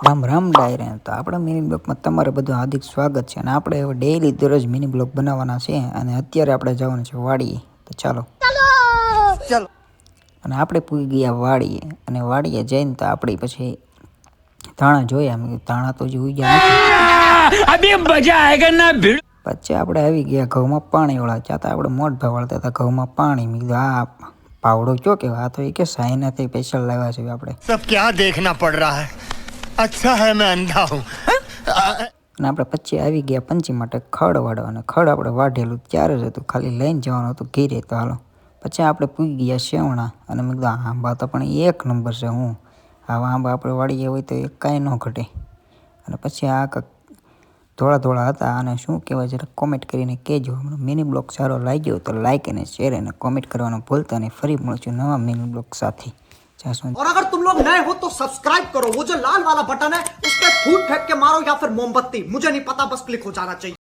રામ રામ ડાયરે તો આપણા મિની બ્લોગમાં તમારે બધું હાર્દિક સ્વાગત છે અને આપણે હવે ડેઈલી દરરોજ મિની બ્લોગ બનાવવાના છે અને અત્યારે આપણે જવાનું છે વાડીએ તો ચાલો અને આપણે પૂગી ગયા વાડીએ અને વાડીએ જઈને તો આપણે પછી ધાણા જોયા મેં ધાણા તો જોઈ ગયા અભી મજા આયેગા ના ભીડ પછી આપણે આવી ગયા ઘઉંમાં પાણી વાળા ચાતા આપણે મોટ ભાવળતા હતા ઘઉંમાં પાણી મેં કીધું આ પાવડો કયો કે આ તો એ કે સાઈનાથી સ્પેશિયલ લાવ્યા છે આપણે सब क्या देखना पड़ रहा है अच्छा है मैं अंधा हूँ અને આપણે પછી આવી ગયા પંચી માટે ખડ વાળવા અને ખડ આપણે વાઢેલું ત્યારે જ હતું ખાલી લઈને જવાનું હતું ઘીરે તો હાલો પછી આપણે પૂગી ગયા શેવણા અને મેં કીધું આંબા તો પણ એક નંબર છે હું આવા આંબા આપણે વાળીએ હોય તો એ કાંઈ ન ઘટે અને પછી આ ધોળા ધોળા હતા અને શું કહેવાય જરા કોમેન્ટ કરીને કહેજો મિની બ્લોગ સારો લાગ્યો તો લાઇક અને શેર અને કોમેન્ટ કરવાનું ભૂલતા નહીં ફરી મળશું નવા મિની બ્લોગ સાથે और अगर तुम लोग नए हो तो सब्सक्राइब करो वो जो लाल वाला बटन है उस पर फूट फेंक के मारो या फिर मोमबत्ती मुझे नहीं पता बस क्लिक हो जाना चाहिए।